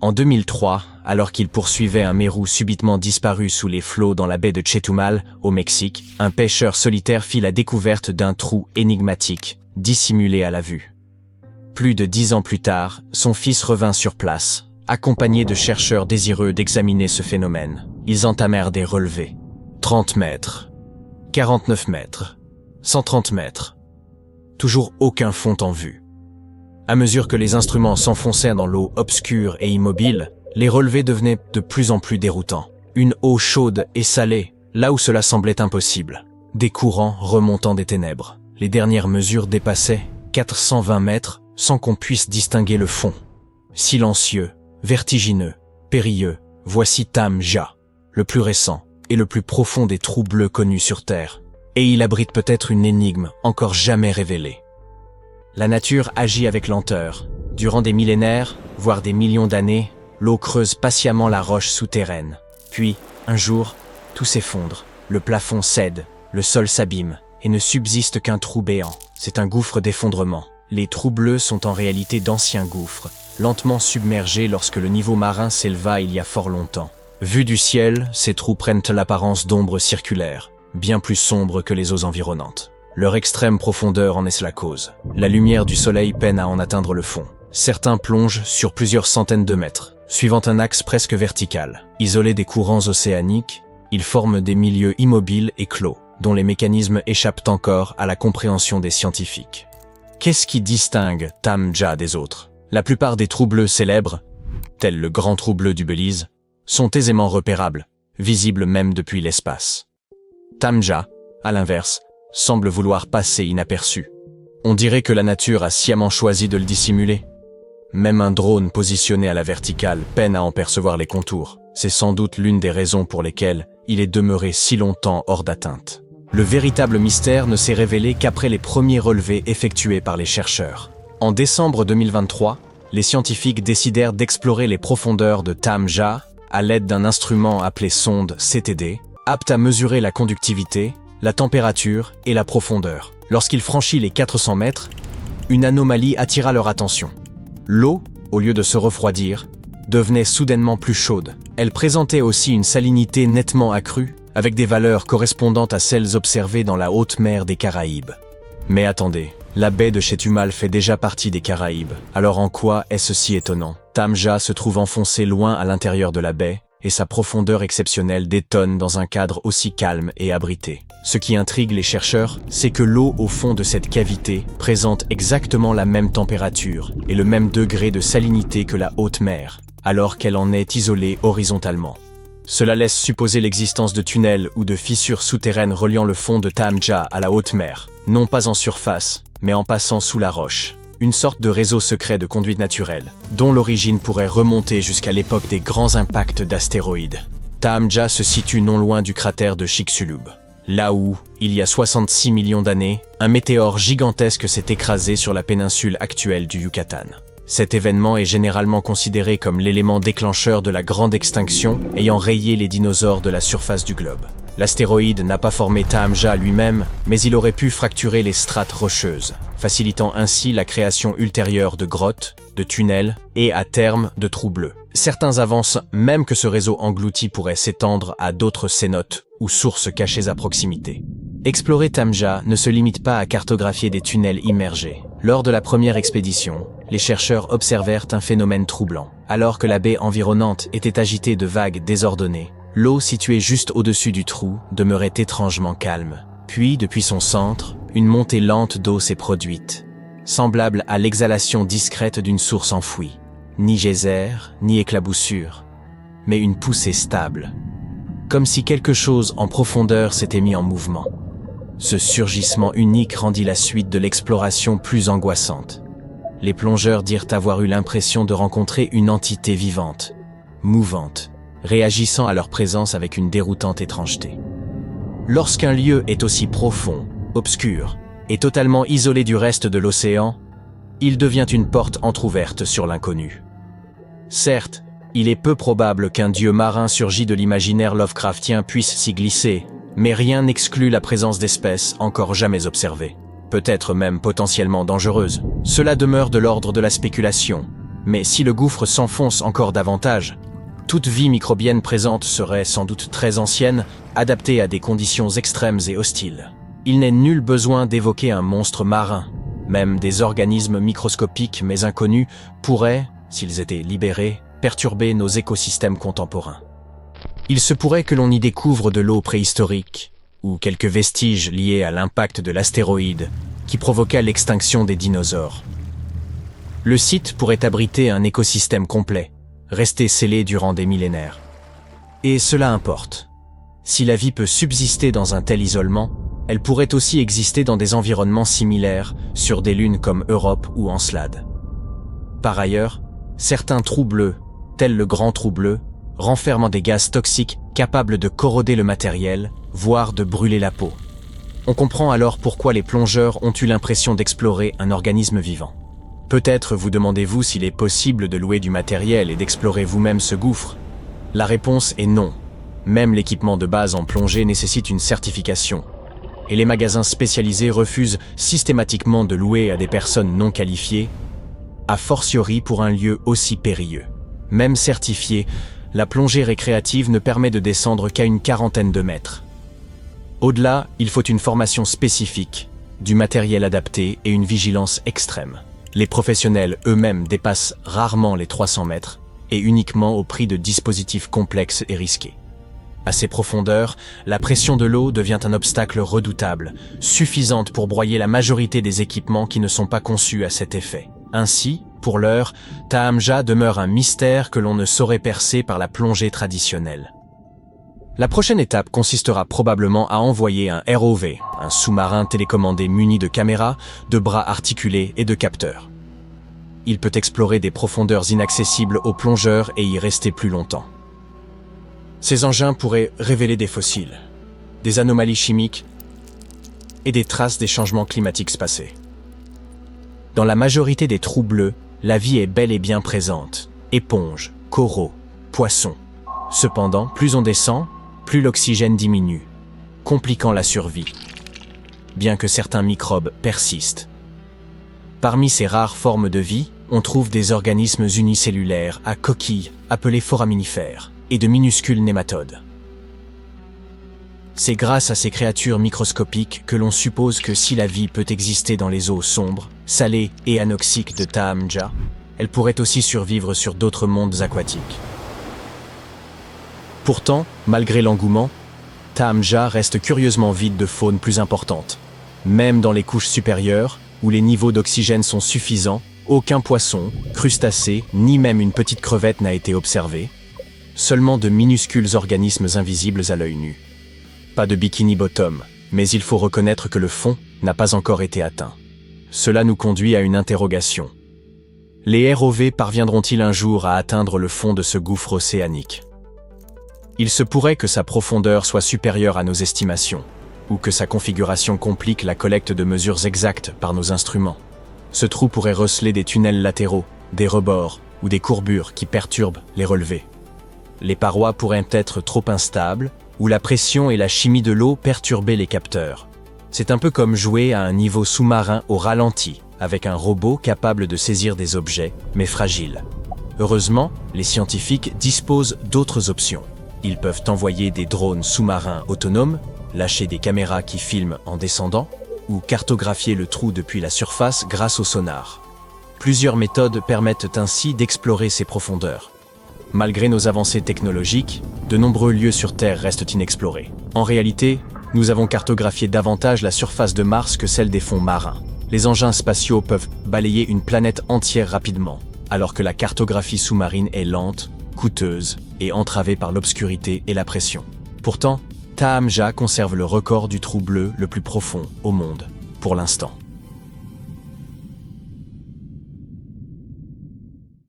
En 2003, alors qu'il poursuivait un mérou subitement disparu sous les flots dans la baie de Chetumal, au Mexique, un pêcheur solitaire fit la découverte d'un trou énigmatique, dissimulé à la vue. Plus de 10 ans plus tard, son fils revint sur place, accompagné de chercheurs désireux d'examiner ce phénomène. Ils entamèrent des relevés. 30 mètres, 49 mètres, 130 mètres. Toujours aucun fond en vue. À mesure que les instruments s'enfonçaient dans l'eau obscure et immobile, les relevés devenaient de plus en plus déroutants. Une eau chaude et salée, là où cela semblait impossible. Des courants remontant des ténèbres. Les dernières mesures dépassaient 420 mètres sans qu'on puisse distinguer le fond. Silencieux, vertigineux, périlleux, voici Tam Ja, le plus récent et le plus profond des trous bleus connus sur Terre. Et il abrite peut-être une énigme encore jamais révélée. La nature agit avec lenteur. Durant des millénaires, voire des millions d'années, l'eau creuse patiemment la roche souterraine. Puis, un jour, tout s'effondre, le plafond cède, le sol s'abîme, et ne subsiste qu'un trou béant. C'est un gouffre d'effondrement. Les trous bleus sont en réalité d'anciens gouffres, lentement submergés lorsque le niveau marin s'éleva il y a fort longtemps. Vus du ciel, ces trous prennent l'apparence d'ombres circulaires, bien plus sombres que les eaux environnantes. Leur extrême profondeur en est la cause. La lumière du soleil peine à en atteindre le fond. Certains plongent sur plusieurs centaines de mètres, suivant un axe presque vertical. Isolés des courants océaniques, ils forment des milieux immobiles et clos, dont les mécanismes échappent encore à la compréhension des scientifiques. Qu'est-ce qui distingue Tam Ja des autres? La plupart des trous bleus célèbres, tels le grand trou bleu du Belize, sont aisément repérables, visibles même depuis l'espace. Tam Ja, à l'inverse, semble vouloir passer inaperçu. On dirait que la nature a sciemment choisi de le dissimuler. Même un drone positionné à la verticale peine à en percevoir les contours. C'est sans doute l'une des raisons pour lesquelles il est demeuré si longtemps hors d'atteinte. Le véritable mystère ne s'est révélé qu'après les premiers relevés effectués par les chercheurs. En décembre 2023, les scientifiques décidèrent d'explorer les profondeurs de Tam Ja à l'aide d'un instrument appelé sonde CTD, apte à mesurer la conductivité, la température et la profondeur. Lorsqu'il franchit les 400 mètres, une anomalie attira leur attention. L'eau, au lieu de se refroidir, devenait soudainement plus chaude. Elle présentait aussi une salinité nettement accrue, avec des valeurs correspondantes à celles observées dans la haute mer des Caraïbes. Mais attendez, la baie de Chetumal fait déjà partie des Caraïbes, alors en quoi est-ce si étonnant? Tam Ja se trouve enfoncé loin à l'intérieur de la baie, et sa profondeur exceptionnelle détonne dans un cadre aussi calme et abrité. Ce qui intrigue les chercheurs, c'est que l'eau au fond de cette cavité présente exactement la même température et le même degré de salinité que la haute mer, alors qu'elle en est isolée horizontalement. Cela laisse supposer l'existence de tunnels ou de fissures souterraines reliant le fond de Tam Ja à la haute mer, non pas en surface, mais en passant sous la roche. Une sorte de réseau secret de conduite naturelle, dont l'origine pourrait remonter jusqu'à l'époque des grands impacts d'astéroïdes. Tam Ja se situe non loin du cratère de Chicxulub, là où, il y a 66 millions d'années, un météore gigantesque s'est écrasé sur la péninsule actuelle du Yucatan. Cet événement est généralement considéré comme l'élément déclencheur de la grande extinction ayant rayé les dinosaures de la surface du globe. L'astéroïde n'a pas formé Tam Ja lui-même, mais il aurait pu fracturer les strates rocheuses, facilitant ainsi la création ultérieure de grottes, de tunnels et, à terme, de trous bleus. Certains avancent même que ce réseau englouti pourrait s'étendre à d'autres cénotes ou sources cachées à proximité. Explorer Tam Ja ne se limite pas à cartographier des tunnels immergés. Lors de la première expédition, les chercheurs observèrent un phénomène troublant. Alors que la baie environnante était agitée de vagues désordonnées, l'eau située juste au-dessus du trou demeurait étrangement calme. Puis, depuis son centre, une montée lente d'eau s'est produite, semblable à l'exhalation discrète d'une source enfouie. Ni geyser, ni éclaboussure, mais une poussée stable. Comme si quelque chose en profondeur s'était mis en mouvement. Ce surgissement unique rendit la suite de l'exploration plus angoissante. Les plongeurs dirent avoir eu l'impression de rencontrer une entité vivante, mouvante, réagissant à leur présence avec une déroutante étrangeté. Lorsqu'un lieu est aussi profond, obscur, et totalement isolé du reste de l'océan, il devient une porte entr'ouverte sur l'inconnu. Certes, il est peu probable qu'un dieu marin surgi de l'imaginaire Lovecraftien puisse s'y glisser, mais rien n'exclut la présence d'espèces encore jamais observées, peut-être même potentiellement dangereuses. Cela demeure de l'ordre de la spéculation, Mais si le gouffre s'enfonce encore davantage, toute vie microbienne présente serait sans doute très ancienne, adaptée à des conditions extrêmes et hostiles. Il n'est nul besoin d'évoquer un monstre marin. Même des organismes microscopiques mais inconnus pourraient, s'ils étaient libérés, perturber nos écosystèmes contemporains. Il se pourrait que l'on y découvre de l'eau préhistorique, ou quelques vestiges liés à l'impact de l'astéroïde qui provoqua l'extinction des dinosaures. Le site pourrait abriter un écosystème complet, resté scellé durant des millénaires. Et cela importe. Si la vie peut subsister dans un tel isolement, elle pourrait aussi exister dans des environnements similaires, sur des lunes comme Europe ou Encelade. Par ailleurs, certains trous bleus, tels le Grand Trou Bleu, renferment des gaz toxiques capables de corroder le matériel, voire de brûler la peau. On comprend alors pourquoi les plongeurs ont eu l'impression d'explorer un organisme vivant. Peut-être vous demandez-vous s'il est possible de louer du matériel et d'explorer vous-même ce gouffre. La réponse est non. Même l'équipement de base en plongée nécessite une certification. Et les magasins spécialisés refusent systématiquement de louer à des personnes non qualifiées, a fortiori pour un lieu aussi périlleux. Même certifiée, la plongée récréative ne permet de descendre qu'à une quarantaine de mètres. Au-delà, il faut une formation spécifique, du matériel adapté et une vigilance extrême. Les professionnels eux-mêmes dépassent rarement les 300 mètres, et uniquement au prix de dispositifs complexes et risqués. À ces profondeurs, la pression de l'eau devient un obstacle redoutable, suffisante pour broyer la majorité des équipements qui ne sont pas conçus à cet effet. Ainsi, pour l'heure, Tahamja demeure un mystère que l'on ne saurait percer par la plongée traditionnelle. La prochaine étape consistera probablement à envoyer un ROV, un sous-marin télécommandé muni de caméras, de bras articulés et de capteurs. Il peut explorer des profondeurs inaccessibles aux plongeurs et y rester plus longtemps. Ces engins pourraient révéler des fossiles, des anomalies chimiques et des traces des changements climatiques passés. Dans la majorité des trous bleus, la vie est bel et bien présente. Éponges, coraux, poissons. Cependant, plus on descend, plus l'oxygène diminue, compliquant la survie, bien que certains microbes persistent. Parmi ces rares formes de vie, on trouve des organismes unicellulaires à coquilles appelés foraminifères et de minuscules nématodes. C'est grâce à ces créatures microscopiques que l'on suppose que si la vie peut exister dans les eaux sombres, salées et anoxiques de Tahamja, elle pourrait aussi survivre sur d'autres mondes aquatiques. Pourtant, malgré l'engouement, Tahamja reste curieusement vide de faune plus importante. Même dans les couches supérieures, où les niveaux d'oxygène sont suffisants, aucun poisson, crustacé, ni même une petite crevette n'a été observé. Seulement de minuscules organismes invisibles à l'œil nu. Pas de bikini bottom, mais il faut reconnaître que le fond n'a pas encore été atteint. Cela nous conduit à une interrogation. Les ROV parviendront-ils un jour à atteindre le fond de ce gouffre océanique ? Il se pourrait que sa profondeur soit supérieure à nos estimations, ou que sa configuration complique la collecte de mesures exactes par nos instruments. Ce trou pourrait receler des tunnels latéraux, des rebords ou des courbures qui perturbent les relevés. Les parois pourraient être trop instables, ou la pression et la chimie de l'eau perturber les capteurs. C'est un peu comme jouer à un niveau sous-marin au ralenti, avec un robot capable de saisir des objets, mais fragile. Heureusement, les scientifiques disposent d'autres options. Ils peuvent envoyer des drones sous-marins autonomes, lâcher des caméras qui filment en descendant, ou cartographier le trou depuis la surface grâce au sonar. Plusieurs méthodes permettent ainsi d'explorer ces profondeurs. Malgré nos avancées technologiques, de nombreux lieux sur Terre restent inexplorés. En réalité, nous avons cartographié davantage la surface de Mars que celle des fonds marins. Les engins spatiaux peuvent balayer une planète entière rapidement, alors que la cartographie sous-marine est lente, coûteuse et entravée par l'obscurité et la pression. Pourtant, Tahamja conserve le record du trou bleu le plus profond au monde, pour l'instant.